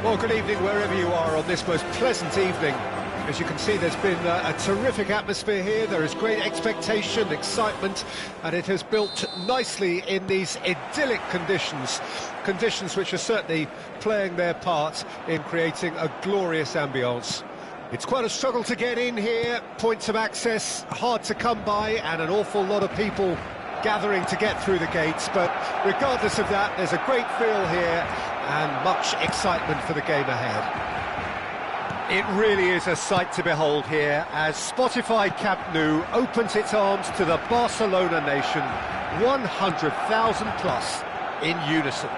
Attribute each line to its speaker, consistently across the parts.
Speaker 1: Well, good evening wherever you are on this most pleasant evening. As you can see, there's been a terrific atmosphere here. There is great expectation, excitement, and it has built nicely in these idyllic conditions. Conditions which are certainly playing their part in creating a glorious ambience. It's quite a struggle to get in here, points of access hard to come by, and an awful lot of people gathering to get through the gates, but regardless of that, there's a great feel here and much excitement for the game ahead. It really is a sight to behold here as Spotify Camp Nou opens its arms to the Barcelona nation, 100,000 plus in unison.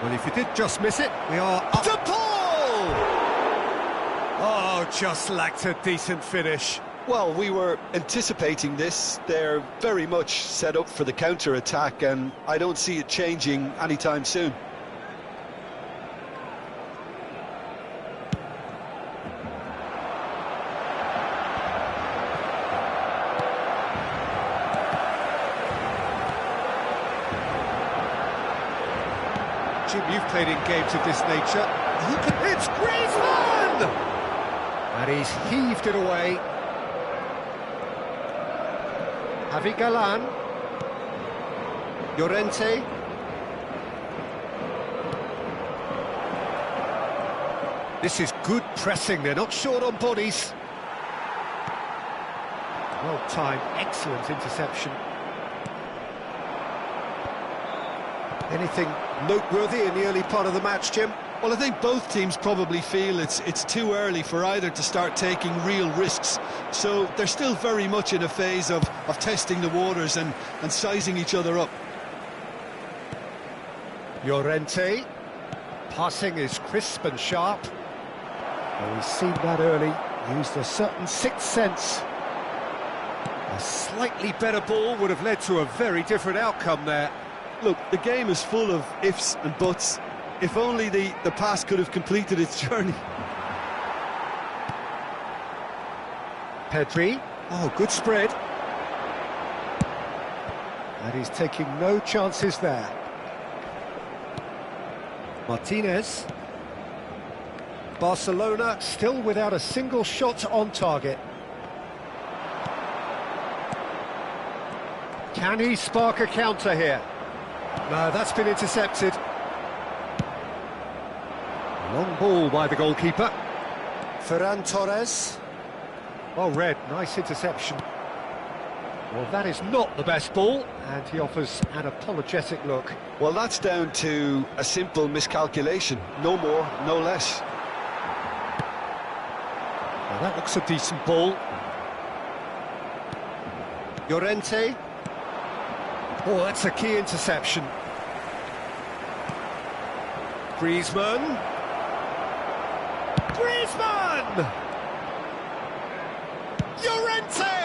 Speaker 1: Well, if you did just miss it, we are up to Paul! Oh, just lacked a decent finish.
Speaker 2: Well, we were anticipating this. They're very much set up for the counter-attack, and I don't see it changing anytime soon.
Speaker 1: Jim, you've played in games of this nature. It's Griezmann! And he's heaved it away. Javi Galan, Llorente, this is good pressing, they're not short on bodies. Well timed, excellent interception. Anything noteworthy in the early part of the match, Jim?
Speaker 2: Well, I think both teams probably feel it's too early for either to start taking real risks. So they're still very much in a phase of testing the waters and sizing each other up.
Speaker 1: Llorente, passing is crisp and sharp. Well, we've seen that early, used a certain sixth sense. A slightly better ball would have led to a very different outcome there.
Speaker 2: Look, the game is full of ifs and buts. If only the pass could have completed its journey.
Speaker 1: Pedri, oh, good spread. And he's taking no chances there. Martinez. Barcelona still without a single shot on target. Can he spark a counter here? No, that's been intercepted. Long ball by the goalkeeper. Ferran Torres. Well read, nice interception. Well, that is not the best ball, and he offers an apologetic look.
Speaker 2: Well, that's down to a simple miscalculation. No more, no less.
Speaker 1: Well, that looks a decent ball. Llorente. Oh, that's a key interception. Griezmann. Griezmann! Llorente!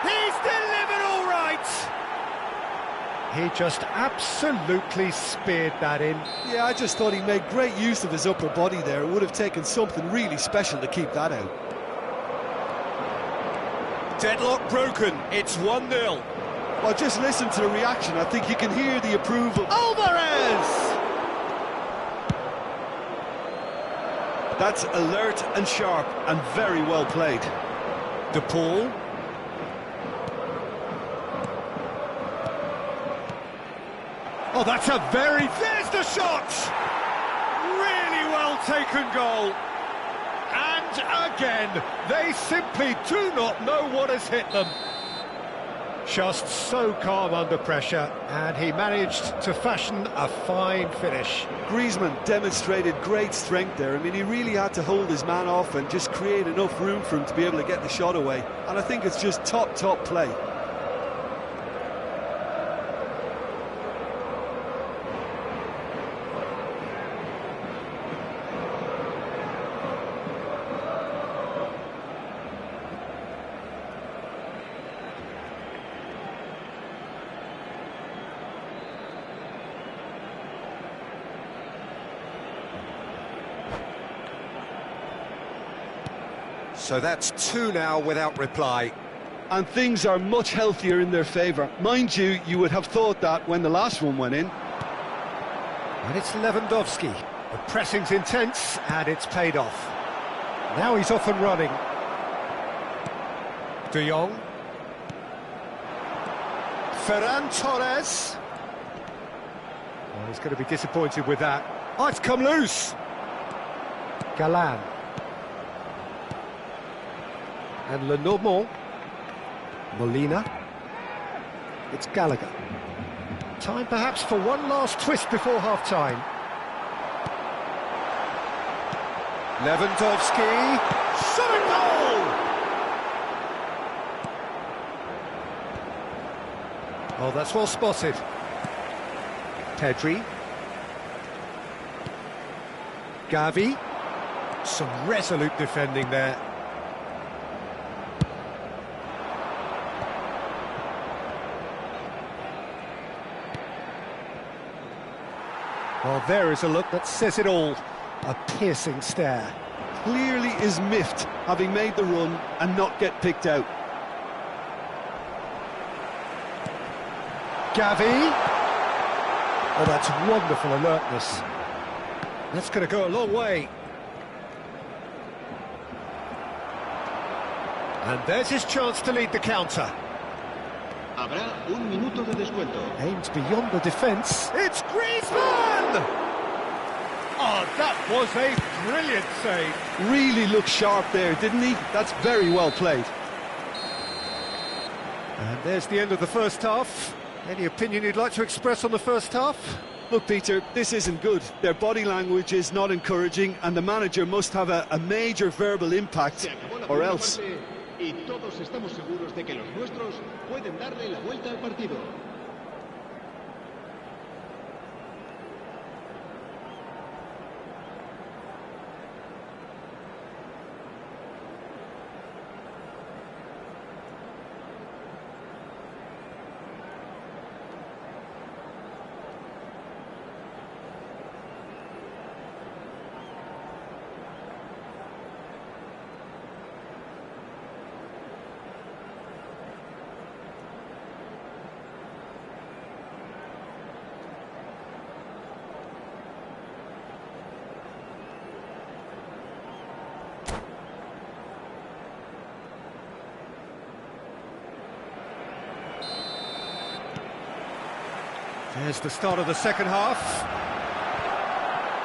Speaker 1: He's delivered all right! He just absolutely speared that in.
Speaker 2: Yeah, I just thought he made great use of his upper body there. It would have taken something really special to keep that out.
Speaker 1: Deadlock broken, it's 1-0.
Speaker 2: Well, just listen to the reaction. I think you can hear the approval.
Speaker 1: Alvarez!
Speaker 2: That's alert and sharp and very well played.
Speaker 1: De Paul. Oh, that's a very... There's the shot! Really well taken goal. And again, they simply do not know what has hit them. Just so calm under pressure, and he managed to fashion a fine finish.
Speaker 2: Griezmann demonstrated great strength there. I mean, he really had to hold his man off and just create enough room for him to be able to get the shot away. And I think it's just top play.
Speaker 1: So that's two now without reply.
Speaker 2: And things are much healthier in their favour. Mind you, you would have thought that when the last one went in.
Speaker 1: And it's Lewandowski. The pressing's intense, and it's paid off. Now he's off and running. De Jong. Ferran Torres. Oh, he's going to be disappointed with that. Oh, it's come loose. Galan. And Lenormand. Molina. It's Gallagher. Time perhaps for one last twist before half-time. Lewandowski. Shot and goal! Oh, that's well spotted. Pedri. Gavi. Some resolute defending there. Well, there is a look that says it all. A piercing stare.
Speaker 2: Clearly is miffed, having made the run and not get picked out.
Speaker 1: Gavi. Oh, that's wonderful alertness. That's going to go a long way. And there's his chance to lead the counter.
Speaker 3: Habrá un minuto de descuento.
Speaker 1: Aimed beyond the defence. It's Griezmann! Oh, that was a brilliant save.
Speaker 2: Really looked sharp there, didn't he? That's very well played.
Speaker 1: And there's the end of the first half. Any opinion you'd like to express on the first half?
Speaker 2: Look, Peter, this isn't good. Their body language is not encouraging, and the manager must have a major verbal impact, or else.
Speaker 3: Y todos estamos seguros de que los nuestros pueden darle la vuelta al partido.
Speaker 1: There's the start of the second half.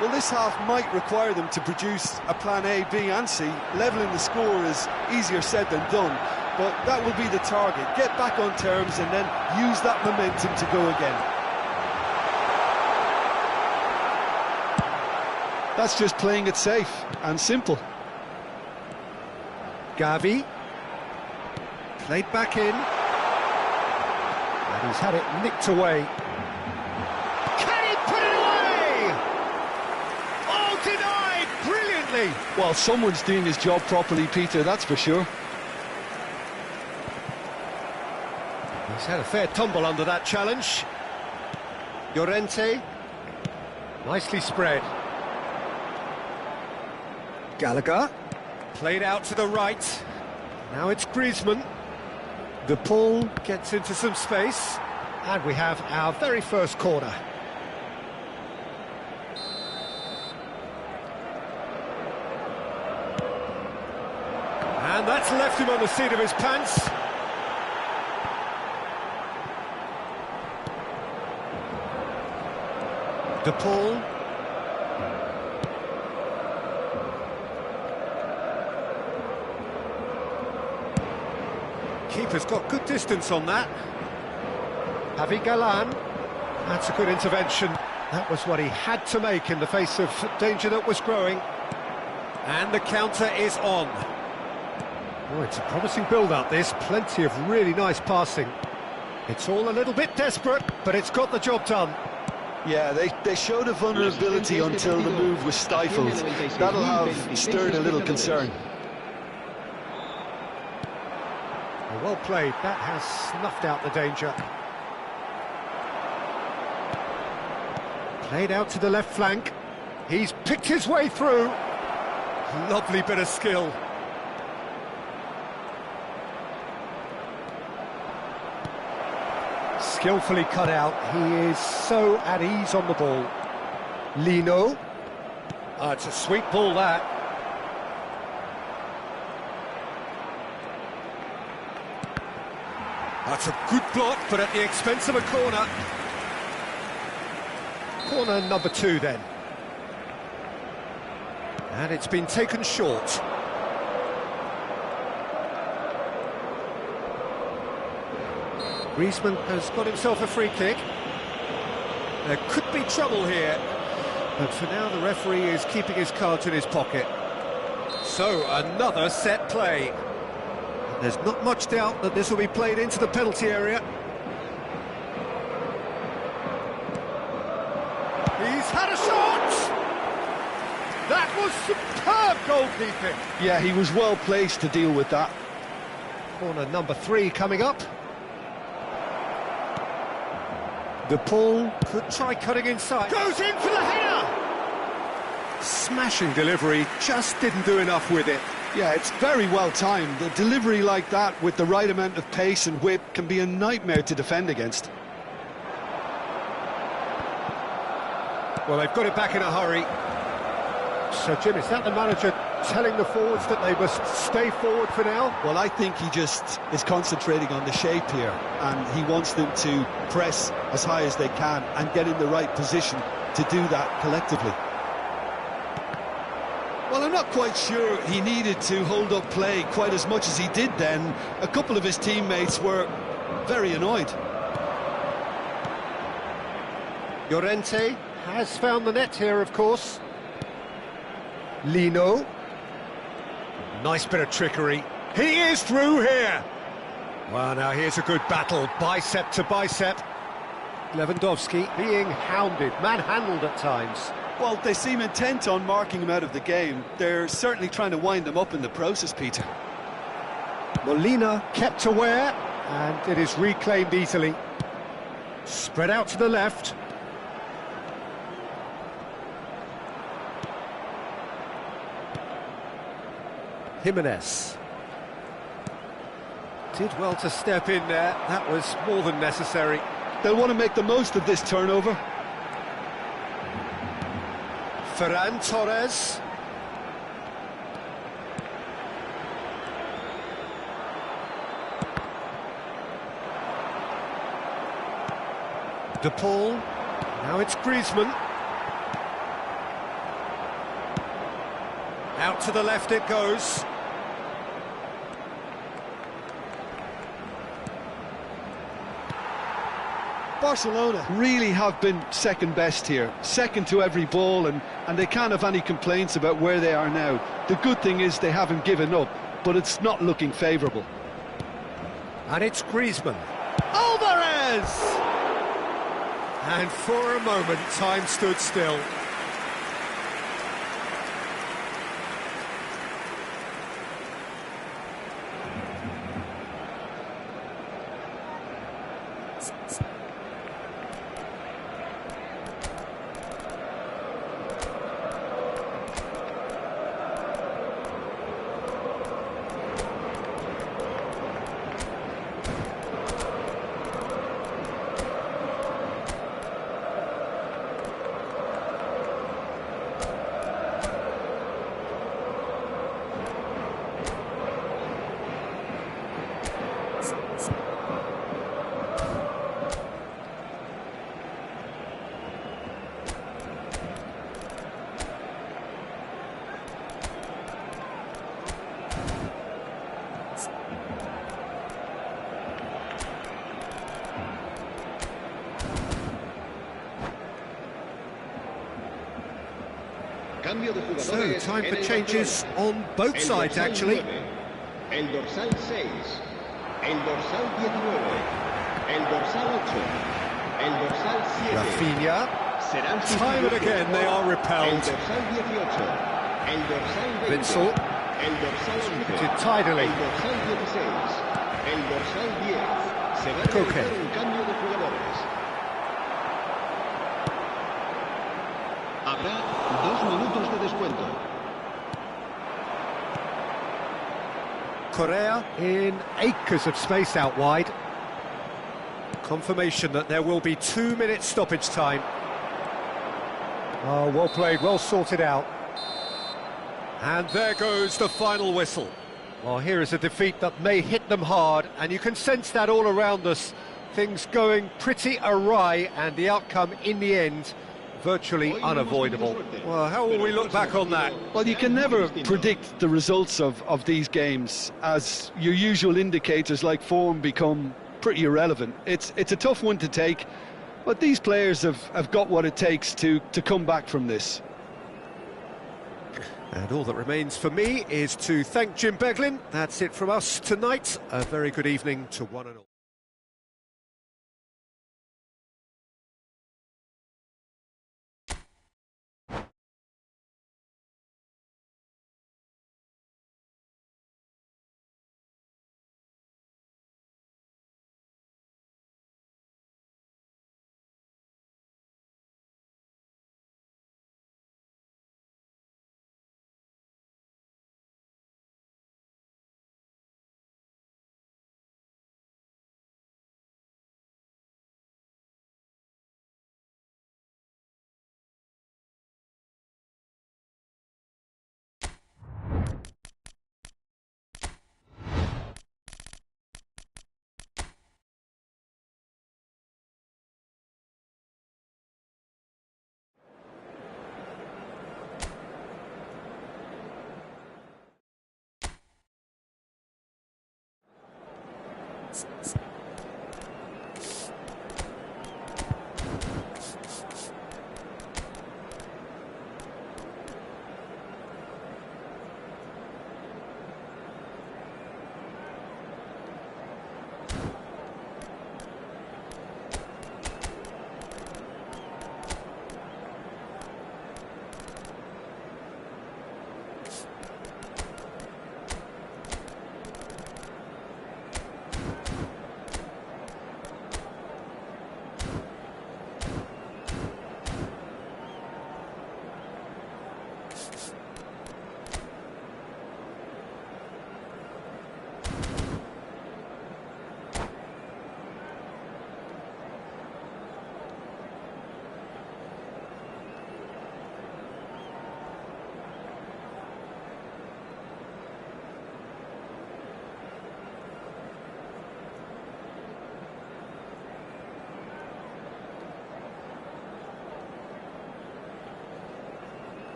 Speaker 2: Well, this half might require them to produce a plan A, B and C. Levelling the score is easier said than done, but that will be the target. Get back on terms and then use that momentum to go again. That's just playing it safe and simple.
Speaker 1: Gavi. Played back in. And he's had it nicked away.
Speaker 2: Well, someone's doing his job properly, Peter, that's for sure.
Speaker 1: He's had a fair tumble under that challenge. Llorente. Nicely spread. Gallagher. Played out to the right. Now it's Griezmann. The ball gets into some space. And we have our very first corner. And that's left him on the seat of his pants. De Paul. Keeper's got good distance on that. Javi Galan. That's a good intervention. That was what he had to make in the face of danger that was growing. And the counter is on. Oh, it's a promising build-up, this. Plenty of really nice passing. It's all a little bit desperate, but it's got the job done.
Speaker 2: Yeah, they showed a vulnerability until the move was stifled. That'll have stirred a little concern.
Speaker 1: Well played. That has snuffed out the danger. Played out to the left flank. He's picked his way through. Lovely bit of skill. Skillfully cut out. He is so at ease on the ball. Lino. It's a sweet ball, that. That's a good block, but at the expense of a corner. Corner number 2, then. And it's been taken short. Griezmann has got himself a free kick. There could be trouble here, but for now the referee is keeping his cards in his pocket. So, another set play. There's not much doubt that this will be played into the penalty area. He's had a shot! That was superb goalkeeping.
Speaker 2: Yeah, he was well placed to deal with that.
Speaker 1: Corner number 3 coming up. The ball could try cutting inside. Goes in for the header! Smashing delivery, just didn't do enough with it.
Speaker 2: Yeah, it's very well timed. A delivery like that with the right amount of pace and whip can be a nightmare to defend against.
Speaker 1: Well, they've got it back in a hurry. So, Jim, is that the manager telling the forwards that they must stay forward for now?
Speaker 2: Well, I think he just is concentrating on the shape here, and he wants them to press as high as they can and get in the right position to do that collectively. Well, I'm not quite sure he needed to hold up play quite as much as he did then. A couple of his teammates were very annoyed.
Speaker 1: Llorente has found the net here, of course. Lino. Nice bit of trickery. He is through here. Well, now here's a good battle, bicep to bicep. Lewandowski being hounded, manhandled at times.
Speaker 2: Well, they seem intent on marking him out of the game. They're certainly trying to wind him up in the process, Peter.
Speaker 1: Molina kept aware, and it is reclaimed easily. Spread out to the left. Jimenez. Did well to step in there. That was more than necessary.
Speaker 2: They'll want to make the most of this turnover.
Speaker 1: Ferran Torres. De Paul. Now it's Griezmann. Out to the left it goes.
Speaker 2: Barcelona really have been second best here, second to every ball, and they can't have any complaints about where they are now. The good thing is they haven't given up, but it's not looking favourable.
Speaker 1: And it's Griezmann. Alvarez! And for a moment, time stood still. So, time for changes on both sides, actually.
Speaker 3: El dorsal 6, el dorsal 19, el dorsal 8, el dorsal 7.
Speaker 1: Rafinha. Time and again they are repelled.
Speaker 3: El dorsal 18, el dorsal 20,
Speaker 1: Vincent.
Speaker 3: el dorsal 11,
Speaker 1: tidily.
Speaker 3: el dorsal 16, el dorsal 10. Se va a
Speaker 1: Coque.
Speaker 3: realizar un cambio de jugadores. Habrá 2 minutos de descuento.
Speaker 1: Correa in acres of space out wide. Confirmation that there will be 2 minutes stoppage time. Oh, well played, well sorted out. And there goes the final whistle. Well, here is a defeat that may hit them hard, and you can sense that all around us. Things going pretty awry, and the outcome in the end virtually unavoidable. Well, how will we look back on that?
Speaker 2: Well, you can never predict the results of these games, as your usual indicators like form become pretty irrelevant. It's a tough one to take, but these players have got what it takes to come back from this.
Speaker 1: And all that remains for me is to thank Jim Beglin. That's it from us tonight. A very good evening to one and all.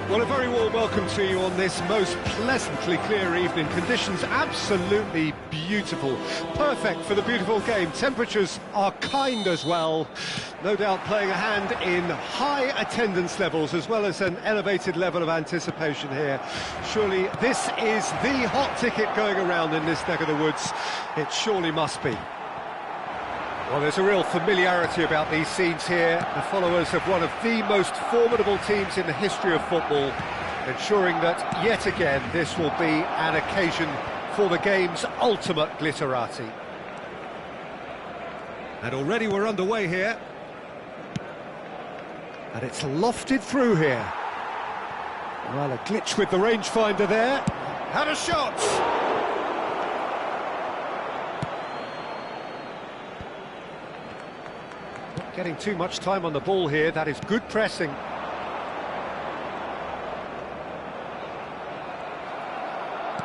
Speaker 1: Well, a very warm welcome to you on this most pleasantly clear evening. Conditions absolutely beautiful. Perfect for the beautiful game. Temperatures are kind as well. No doubt playing a hand in high attendance levels as well as an elevated level of anticipation here. Surely this is the hot ticket going around in this neck of the woods. It surely must be. Well, there's a real familiarity about these scenes here. The followers of one of the most formidable teams in the history of football, ensuring that, yet again, this will be an occasion for the game's ultimate glitterati. And already we're underway here. And it's lofted through here. Well, a glitch with the rangefinder there. And a shot! Getting too much time on the ball here. That is good pressing.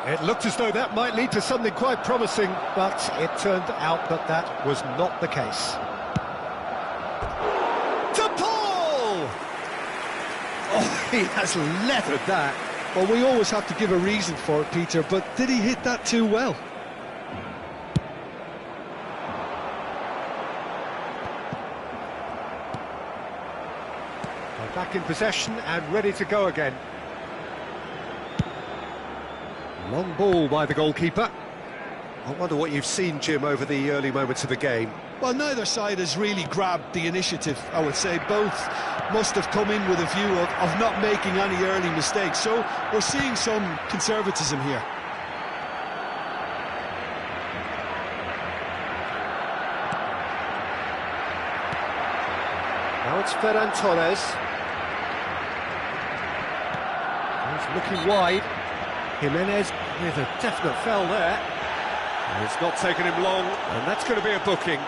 Speaker 1: It looked as though that might lead to something quite promising, but it turned out that that was not the case. To Paul! Oh, he has leathered that.
Speaker 2: Well, we always have to give a reason for it, Peter, but did he hit that too well?
Speaker 1: Back in possession and ready to go again. Long ball by the goalkeeper. I wonder what you've seen, Jim, over the early moments of the game.
Speaker 2: Well, neither side has really grabbed the initiative, I would say. Both must have come in with a view of not making any early mistakes. So we're seeing some conservatism here.
Speaker 1: Now it's Ferran Torres. He's looking wide. Jimenez with a definite foul there. And it's not taken him long, and that's going to be a booking.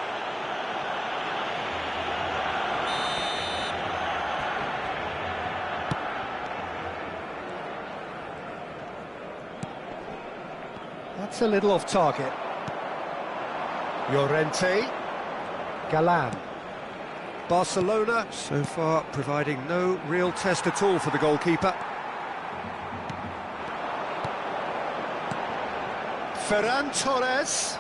Speaker 1: That's a little off target. Llorente. Galan. Barcelona, so far, providing no real test at all for the goalkeeper. Ferran Torres.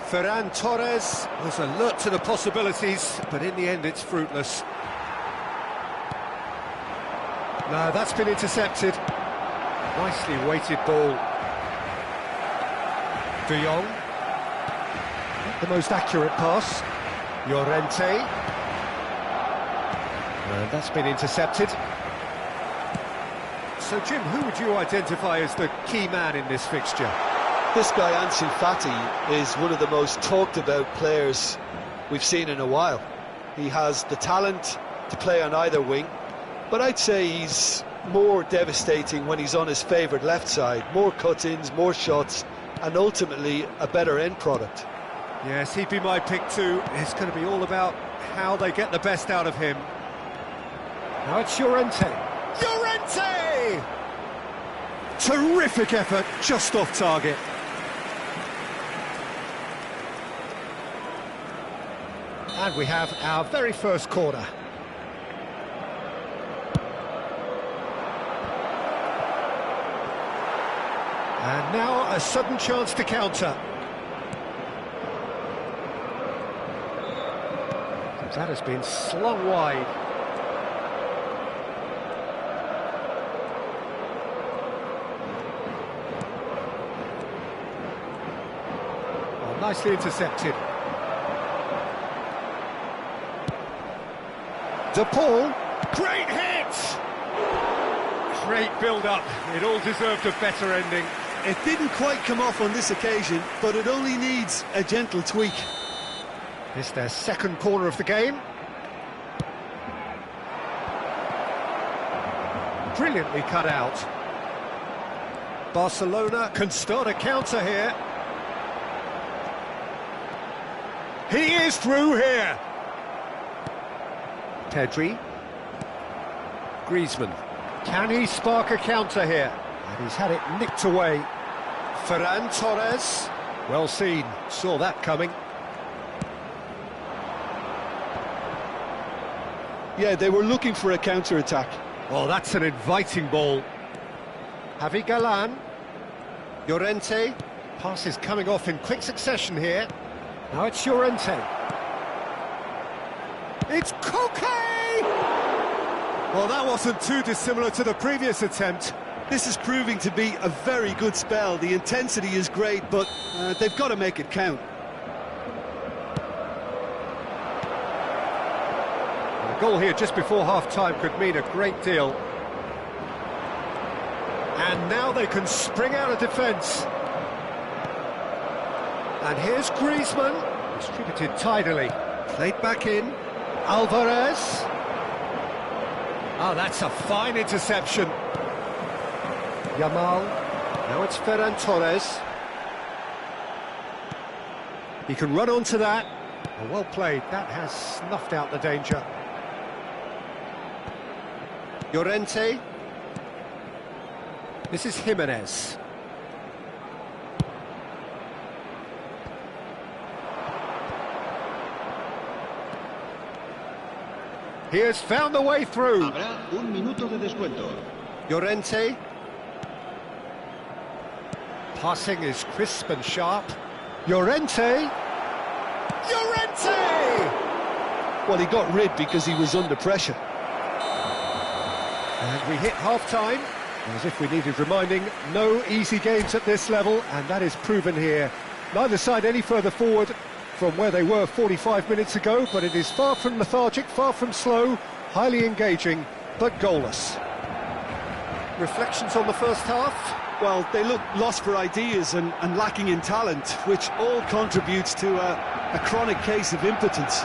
Speaker 1: Ferran Torres was alert to the possibilities, but in the end it's fruitless. No, that's been intercepted. Nicely weighted ball. De Jong. Not the most accurate pass. Llorente. And that's been intercepted. So, Jim, who would you identify as the key man in this fixture?
Speaker 2: This guy, Ansu Fati, is one of the most talked about players we've seen in a while. He has the talent to play on either wing, but I'd say he's more devastating when he's on his favourite left side. More cut-ins, more shots, and ultimately a better end product.
Speaker 1: Yes, he'd be my pick too. It's going to be all about how they get the best out of him. Now it's Llorente. Llorente! Terrific effort, just off target. And we have our very first corner. And now a sudden chance to counter. That has been slung wide. Oh, nicely intercepted. De Paul. Great hit! Great build-up. It all deserved a better ending.
Speaker 2: It didn't quite come off on this occasion, but it only needs a gentle tweak.
Speaker 1: It's their second corner of the game. Brilliantly cut out. Barcelona can start a counter here. He is through here. Pedri. Griezmann. Can he spark a counter here? And he's had it nicked away. Ferran Torres. Well seen. Saw that coming.
Speaker 2: Yeah, they were looking for a counter-attack.
Speaker 1: Oh, that's an inviting ball. Javi Galan. Llorente. Pass is coming off in quick succession here. Now it's Llorente. It's Koke! Well, that wasn't too dissimilar to the previous attempt.
Speaker 2: This is proving to be a very good spell. The intensity is great, but they've got to make it count.
Speaker 1: A goal here just before half-time could mean a great deal. And now they can spring out of defence. And here's Griezmann, distributed tidily. Played back in. Alvarez. Oh, that's a fine interception. Yamal. Now it's Ferran Torres. He can run onto that. Oh, well played. That has snuffed out the danger. Llorente. This is Jimenez. He has found the way through.
Speaker 3: Habrá un minuto de descuento.
Speaker 1: Llorente. Passing is crisp and sharp. Llorente. Llorente!
Speaker 2: Well, he got rid because he was under pressure.
Speaker 1: And we hit half-time. As if we needed reminding, no easy games at this level, and that is proven here. Neither side any further forward from where they were 45 minutes ago, but it is far from lethargic, far from slow, highly engaging, but goalless. Reflections on the first half?
Speaker 2: Well, they look lost for ideas and lacking in talent, which all contributes to a chronic case of impotence.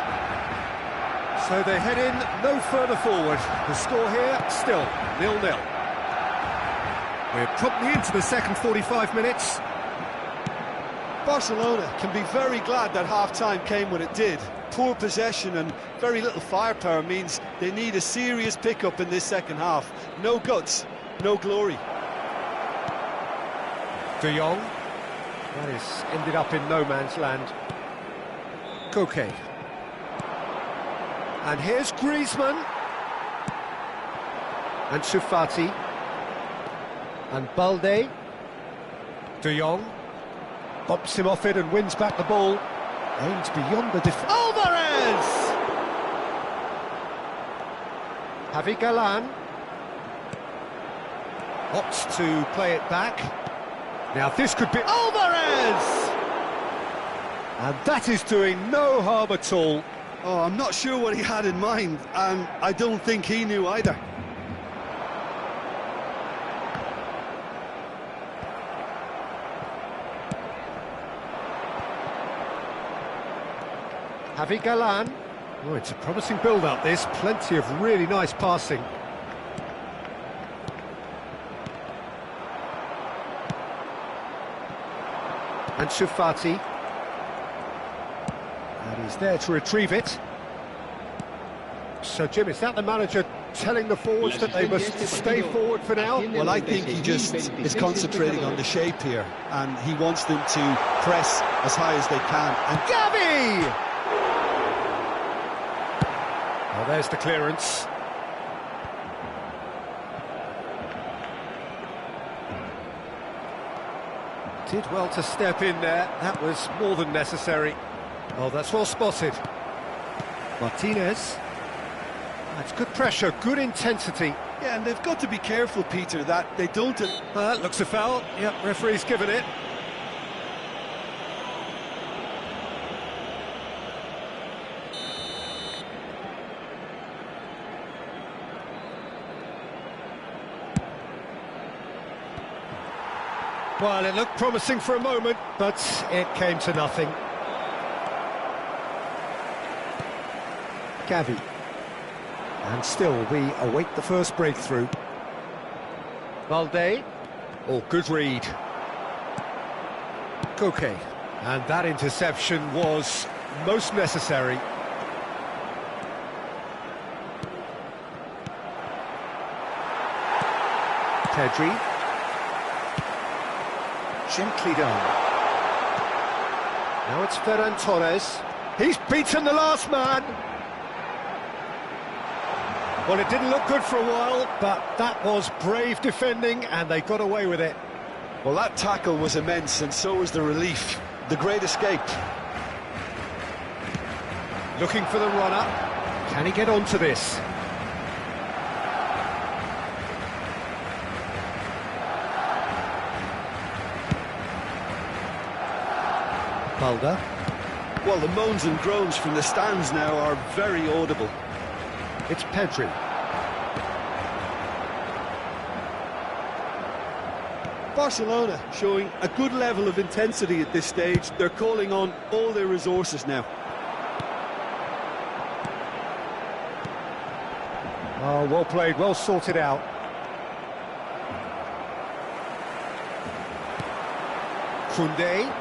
Speaker 1: So they head in no further forward. The score here, still 0-0. We're promptly into the second 45 minutes.
Speaker 2: Barcelona can be very glad that half-time came when it did. Poor possession and very little firepower means they need a serious pickup in this second half. No guts, no glory.
Speaker 1: De Jong. That is ended up in no man's land. Koke. And here's Griezmann. And Sufati. And Balde. De Jong. Bumps him off it and wins back the ball. Aims beyond the defence. Alvarez! Javi Galan. Opts to play it back. Now this could be Alvarez! And that is doing no harm at all.
Speaker 2: Oh, I'm not sure what he had in mind, and I don't think he knew either.
Speaker 1: Javi Galan. Oh, it's a promising build-up, this. Plenty of really nice passing. And Sufati. And he's there to retrieve it. So, Jim, is that the manager telling the forwards that they must stay forward for now?
Speaker 2: Well, I think he just is concentrating on the shape here, and he wants them to press as high as they can. And
Speaker 1: Gavi! Oh, there's the clearance. Did well to step in there. That was more than necessary. Oh, that's well spotted. Martinez. That's good pressure, good intensity.
Speaker 2: yeah, and they've got to be careful, Peter, that they don't...
Speaker 1: That looks a foul. Yep, referee's given it. Well, it looked promising for a moment, but it came to nothing. Gavi. And still, we await the first breakthrough. Balde. Oh, good read. Koke. And that interception was most necessary. Pedri. Gently done. Now it's Ferran Torres. He's beaten the last man. Well, it didn't look good for a while, but that was brave defending, and they got away with it.
Speaker 2: Well, that tackle was immense, and so was the relief. The great escape.
Speaker 1: Looking for the runner. Can he get onto this? Balde.
Speaker 2: Well, the moans and groans from the stands now are very audible.
Speaker 1: It's Pedri.
Speaker 2: Barcelona showing a good level of intensity at this stage. They're calling on all their resources now.
Speaker 1: Oh, well played, well sorted out. Koundé.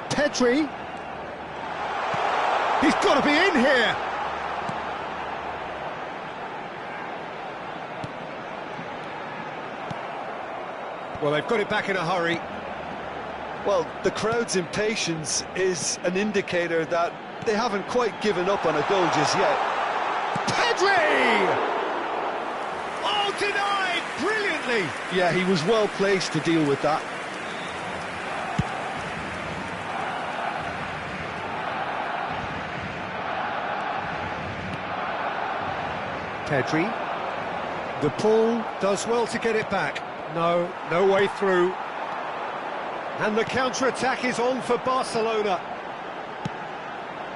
Speaker 1: Pedri. He's got to be in here! Well, they've got it back in a hurry.
Speaker 2: Well, the crowd's impatience is an indicator that they haven't quite given up on a goal just yet.
Speaker 1: Pedri! Oh, denied! Brilliantly!
Speaker 2: Yeah, he was well placed to deal with that.
Speaker 1: Pedri. The pull does well to get it back. No way through. And the counter-attack is on for Barcelona.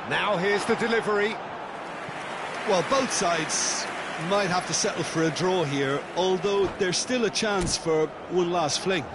Speaker 1: Now here's the delivery.
Speaker 2: Well, both sides might have to settle for a draw here, although there's still a chance for one last fling.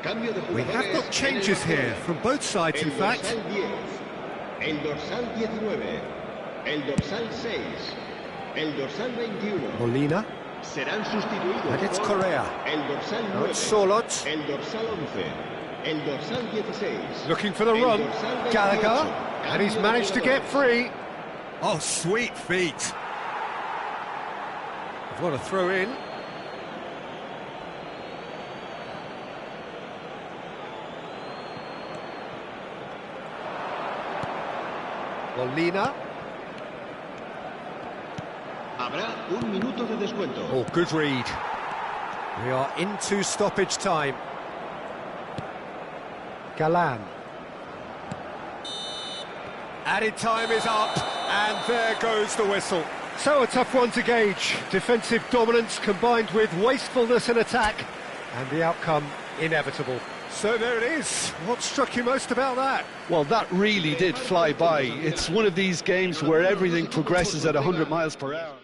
Speaker 3: Cambio de
Speaker 1: We have got
Speaker 3: jugadores
Speaker 1: changes
Speaker 3: en el
Speaker 1: here from both sides, in
Speaker 3: El
Speaker 1: fact.
Speaker 3: dorsal 10, el dorsal 19, el dorsal 6, el dorsal 21.
Speaker 1: Molina.
Speaker 3: Serán sustituidos
Speaker 1: And it's
Speaker 3: por
Speaker 1: Correa.
Speaker 3: el dorsal
Speaker 1: Now
Speaker 3: 9,
Speaker 1: it's Solot.
Speaker 3: el dorsal 11, el dorsal 16.
Speaker 1: Looking for the
Speaker 3: el
Speaker 1: run.
Speaker 3: dorsal 28.
Speaker 1: Gallagher. And he's
Speaker 3: Cambio de
Speaker 1: managed to get
Speaker 3: jugadores.
Speaker 1: free. Oh, sweet feet. What a throw in. Molina.
Speaker 3: Habrá un minuto de descuento.
Speaker 1: Oh, good read. We are into stoppage time. Galan. Added time is up, and there goes the whistle. So a tough one to gauge. Defensive dominance combined with wastefulness in attack, and the outcome inevitable. So there it is. What struck you most about that?
Speaker 2: Well, that really did fly by. It's one of these games where everything progresses at 100 miles per hour.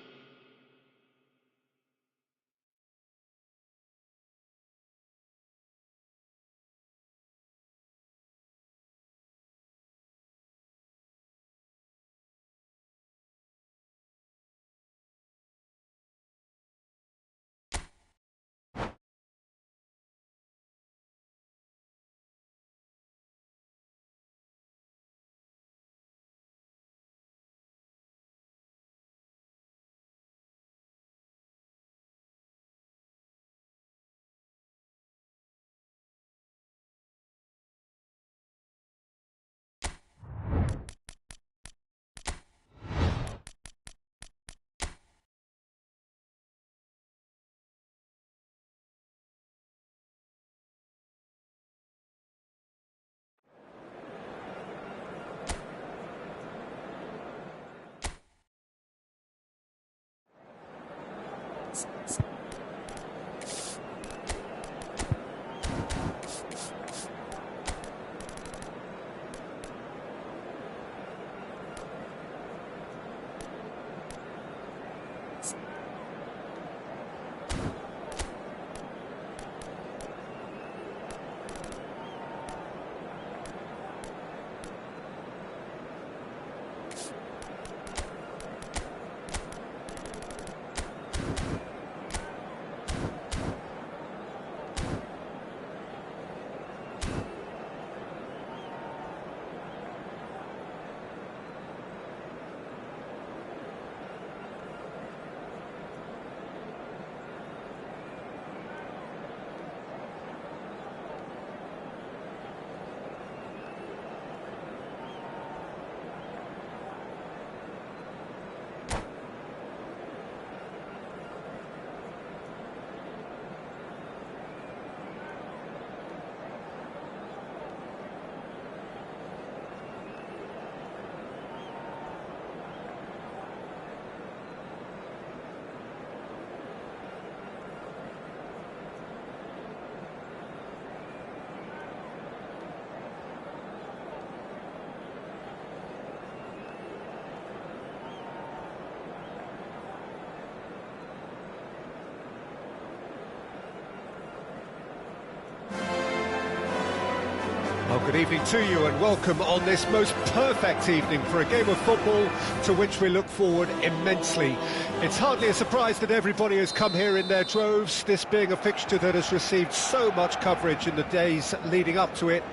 Speaker 1: Well, good evening to you and welcome on this most perfect evening for a game of football to which we look forward immensely. It's hardly a surprise that everybody has come here in their droves, this being a fixture that has received so much coverage in the days leading up to it.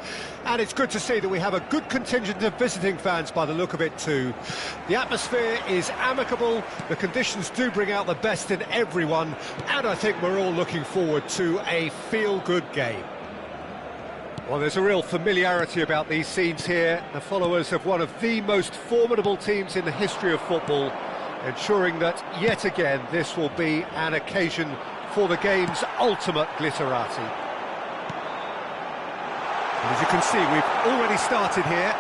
Speaker 1: And it's good to see that we have a good contingent of visiting fans by the look of it too. The atmosphere is amicable, the conditions do bring out the best in everyone, and I think we're all looking forward to a feel-good game. Well, there's a real familiarity about these scenes here. The followers of one of the most formidable teams in the history of football, ensuring that, yet again, this will be an occasion for the game's ultimate glitterati. And as you can see, we've already started here.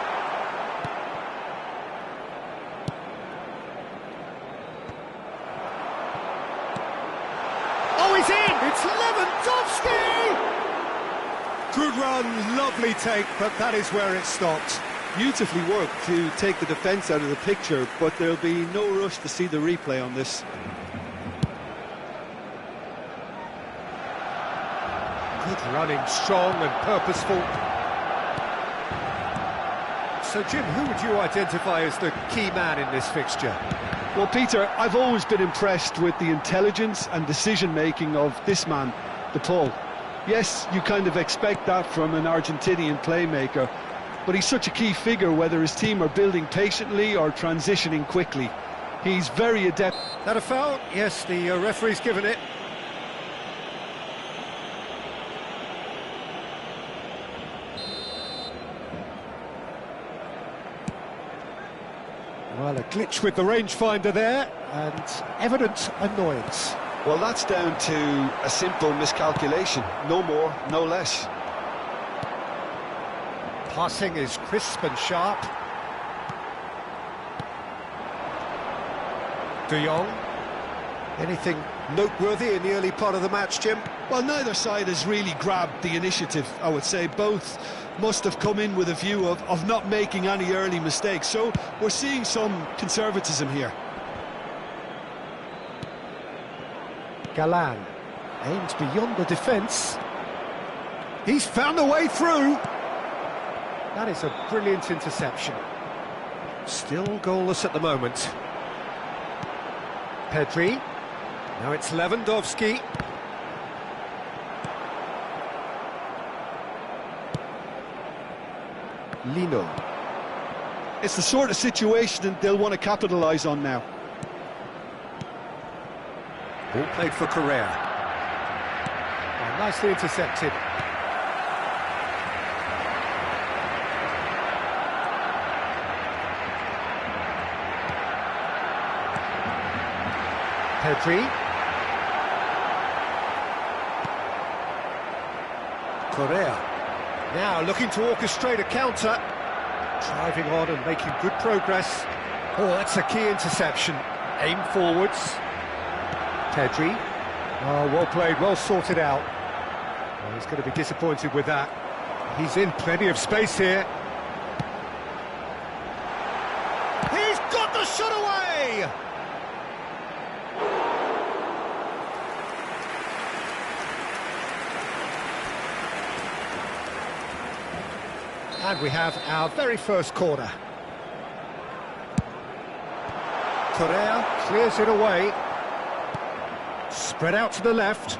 Speaker 1: Oh, he's in! It's Lewandowski! Good run, lovely take, but that is where it stopped.
Speaker 2: Beautifully worked to take the defence out of the picture, but there'll be no rush to see the replay on this.
Speaker 1: Good running strong and purposeful. So, Jim, who would you identify as the key man in this fixture?
Speaker 2: Well, Peter, I've always been impressed with the intelligence and decision-making of this man, De Paul. Yes, you kind of expect that from an Argentinian playmaker, but he's such a key figure whether his team are building patiently or transitioning quickly. He's very adept.
Speaker 1: That a foul? Yes, the referee's given it. Well, a glitch with the rangefinder there, and evident annoyance.
Speaker 2: Well, that's down to a simple miscalculation. No more, no less.
Speaker 1: Passing is crisp and sharp. De Jong. Anything noteworthy in the early part of the match, Jim?
Speaker 2: Well, neither side has really grabbed the initiative, I would say. Both must have come in with a view of not making any early mistakes. So we're seeing some conservatism here.
Speaker 1: Galan aims beyond the defence. He's found a way through. That is a brilliant interception. Still goalless at the moment. Pedri. Now it's Lewandowski. Lino.
Speaker 2: It's the sort of situation that they'll want to capitalise on now.
Speaker 1: Ball played for Correa. Oh, nicely intercepted. Pedri. Correa. Now looking to orchestrate a counter. Driving on and making good progress. Oh, that's a key interception. Aim forwards. Pedri. Oh, well played, well sorted out. Well, he's going to be disappointed with that. He's in plenty of space here. He's got the shot away! And we have our very first corner. Correa clears it away. Spread out to the left.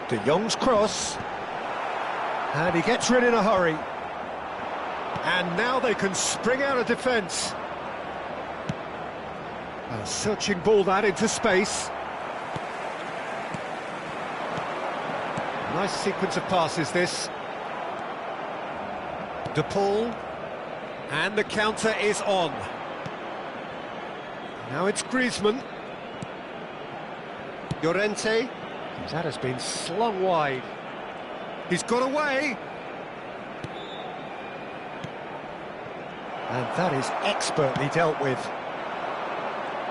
Speaker 1: De Jong's cross. And he gets rid in a hurry. And now they can spring out of defence. A searching ball that into space. Nice sequence of passes this. De Paul, and the counter is on. Now it's Griezmann. Llorente, that has been slung wide. He's got away. And that is expertly dealt with.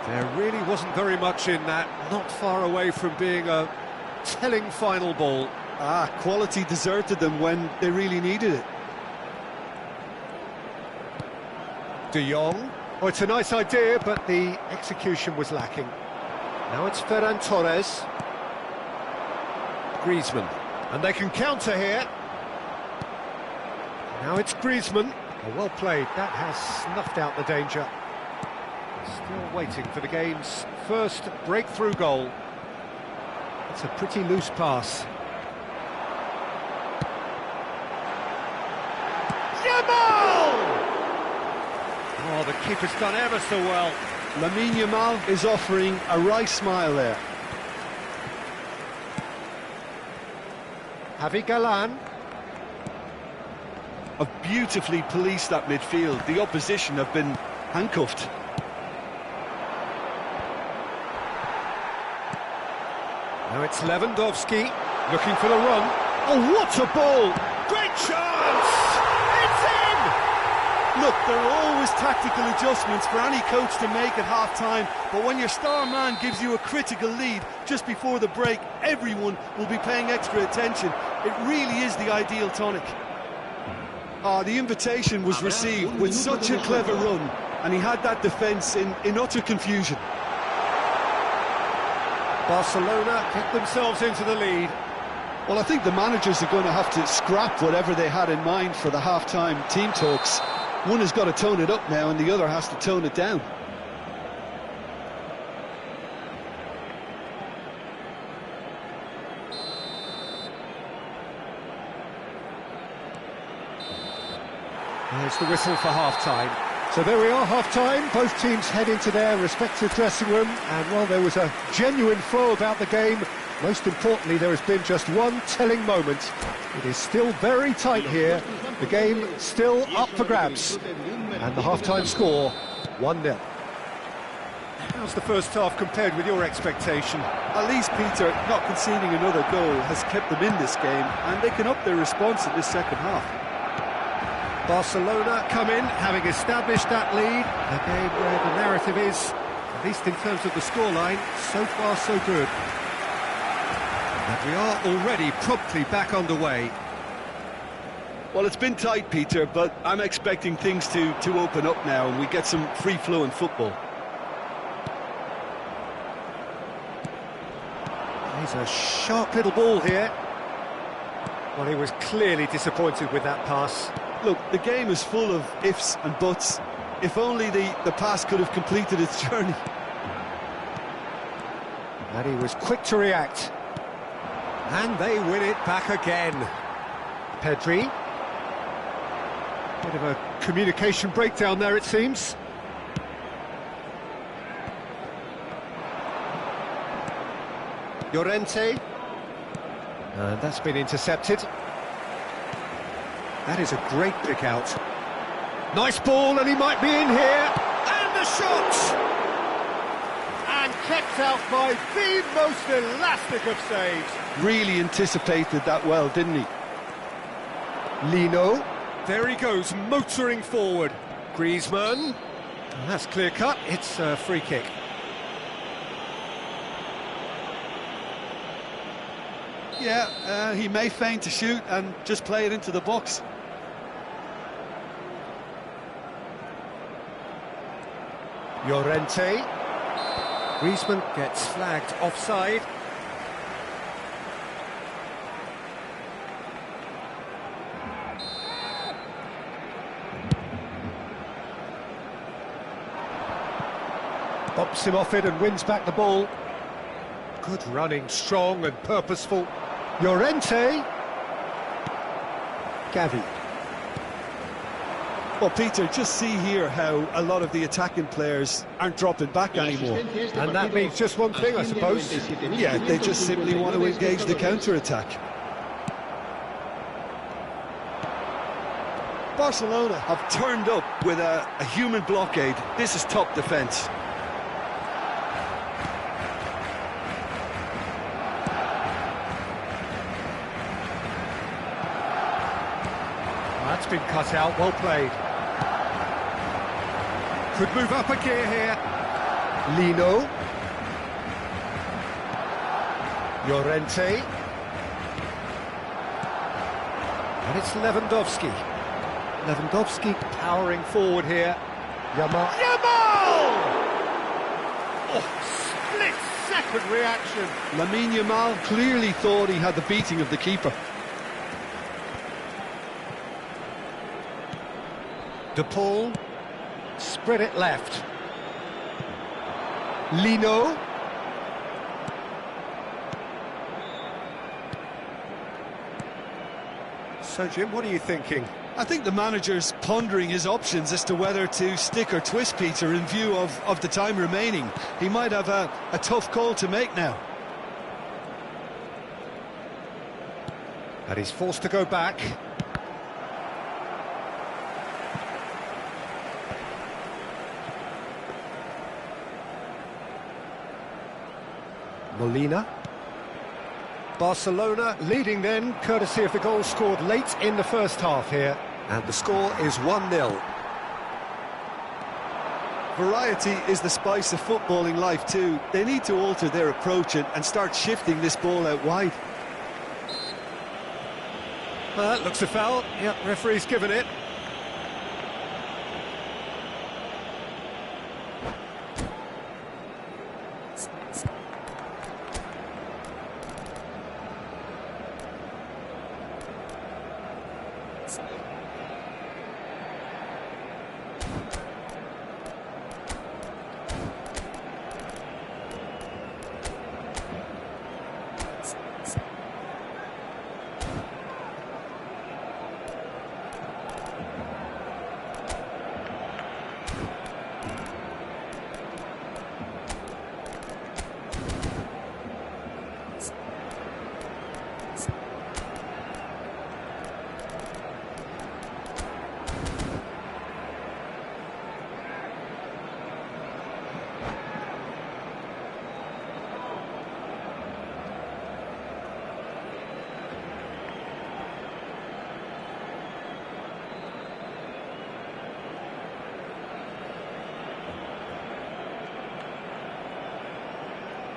Speaker 1: There really wasn't very much in that, not far away from being a telling final ball.
Speaker 2: Quality deserted them when they really needed it.
Speaker 1: De Jong. Oh, it's a nice idea, but the execution was lacking. Now it's Ferran Torres. Griezmann. And they can counter here. Now it's Griezmann. Oh, well played. That has snuffed out the danger. Still waiting for the game's first breakthrough goal. It's a pretty loose pass. Oh, the keeper's done ever so well.
Speaker 2: Lamine Yamal is offering a wry smile there.
Speaker 1: Javi Galan.
Speaker 2: Have beautifully policed that midfield. The opposition have been handcuffed.
Speaker 1: Now it's Lewandowski looking for the run. Oh, what a ball! Great chance! It's in!
Speaker 2: Look, there are always tactical adjustments for any coach to make at half-time, but when your star man gives you a critical lead just before the break, everyone will be paying extra attention. It really is the ideal tonic. The invitation was received with such a clever run, and he had that defence in utter confusion.
Speaker 1: Barcelona get themselves into the lead.
Speaker 2: Well, I think the managers are going to have to scrap whatever they had in mind for the half-time team talks. One has got to tone it up now and the other has to tone it down.
Speaker 1: There's the whistle for half-time. So there we are, half-time. Both teams head into their respective dressing room, and while there was a genuine flow about the game, most importantly, there has been just one telling moment. It is still very tight here. The game still up for grabs. And the half-time score, 1-0. How's the first half compared with your expectation?
Speaker 2: At least, Peter, not conceding another goal has kept them in this game, and they can up their response in this second half.
Speaker 1: Barcelona come in, having established that lead. A game where the narrative is, at least in terms of the scoreline, so far so good. And we are already promptly back underway.
Speaker 2: Well, it's been tight, Peter, but I'm expecting things to open up now and we get some free-flowing football.
Speaker 1: He's a sharp little ball here. Well, he was clearly disappointed with that pass.
Speaker 2: Look, the game is full of ifs and buts. If only the pass could have completed its journey.
Speaker 1: And he was quick to react. And they win it back again. Pedri. Bit of a communication breakdown there, it seems. Llorente. And that's been intercepted. That is a great pick out. Nice ball, and he might be in here. And the shot! And kept out by the most elastic of saves.
Speaker 2: Really anticipated that well, didn't he?
Speaker 1: Lino. There he goes, motoring forward. Griezmann. And that's clear cut. It's a free kick.
Speaker 2: Yeah, he may feign to shoot and just play it into the box.
Speaker 1: Llorente. Griezmann gets flagged offside. Bumps him off it and wins back the ball. Good running, strong and purposeful. Llorente. Gavi.
Speaker 2: Well, Peter, just see here how a lot of the attacking players aren't dropping back anymore.
Speaker 1: And that means just one thing, I suppose.
Speaker 2: Yeah, they just simply want to engage the counter-attack. Barcelona have turned up with a human blockade. This is top defence.
Speaker 1: That's been cut out, well played. Could move up a gear here. Lino. Llorente. And it's Lewandowski. Lewandowski powering forward here. Yamal. Oh, split-second reaction.
Speaker 2: Lamine Yamal clearly thought he had the beating of the keeper.
Speaker 1: De Paul. Spread it left. Lino. So, Jim, what are you thinking?
Speaker 2: I think the manager's pondering his options as to whether to stick or twist, Peter, in view of the time remaining. He might have a tough call to make now.
Speaker 1: And he's forced to go back. Molina. Barcelona leading then, courtesy of the goal scored late in the first half here. And the score is 1-0.
Speaker 2: Variety is the spice of footballing life too. They need to alter their approach and start shifting this ball out wide.
Speaker 1: Well, that looks a foul. Yep, referee's given it.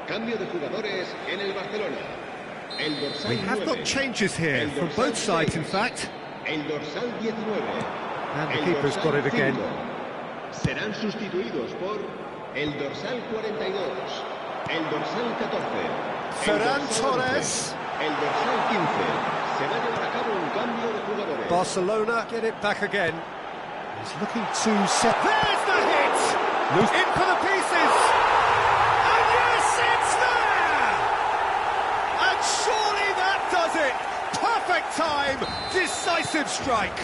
Speaker 3: Cambio de jugadores en el Barcelona. El dorsal
Speaker 1: We have
Speaker 3: 9.
Speaker 1: got changes here from both sides, in fact.
Speaker 3: El dorsal 19.
Speaker 1: And the
Speaker 3: El
Speaker 1: keeper's
Speaker 3: dorsal
Speaker 1: got it again.
Speaker 3: 5. Serán sustituidos por el dorsal 42, el dorsal 14,
Speaker 1: Ferran
Speaker 3: el dorsal
Speaker 1: Torres.
Speaker 3: 11, el dorsal 15. Se va a llevar a cabo un cambio de jugadores.
Speaker 1: Barcelona get it back again. He's looking to set. There's the hit! In for the pieces! And yes, it's there! And surely that does it! Perfect time, decisive strike.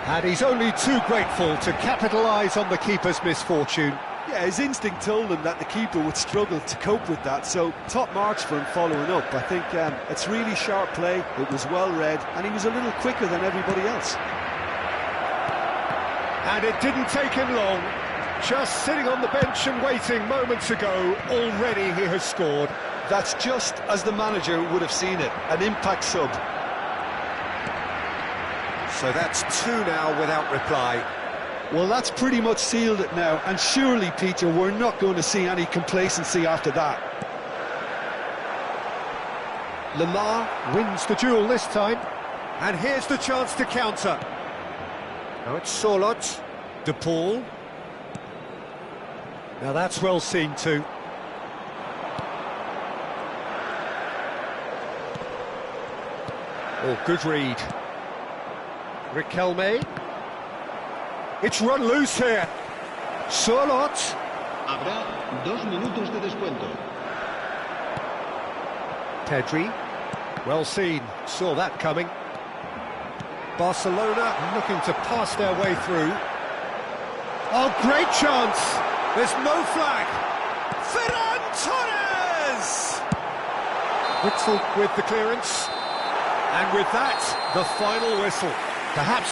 Speaker 1: And he's only too grateful to capitalise on the keeper's misfortune.
Speaker 2: Yeah, his instinct told him that the keeper would struggle to cope with that, so top marks for him following up. I think it's really sharp play, it was well read, and he was a little quicker than everybody else.
Speaker 1: And it didn't take him long. Just sitting on the bench and waiting moments ago, already he has scored.
Speaker 2: That's just as the manager would have seen it, an impact sub.
Speaker 1: So that's 2 now without reply.
Speaker 2: Well, that's pretty much sealed it now, and surely, Peter, we're not going to see any complacency after that.
Speaker 1: Lamar wins the duel this time, and here's the chance to counter. Now it's Sorloth, De Paul. Now that's well seen too. Oh, good read. Riquelme. It's run loose here. Sorloth.
Speaker 3: Habrá 2 minutos de descuento.
Speaker 1: Pedri. Well seen. Saw that coming. Barcelona looking to pass their way through. Oh, great chance. There's no flag. Ferran Torres! Witzel with the clearance. And with that, the final whistle. Perhaps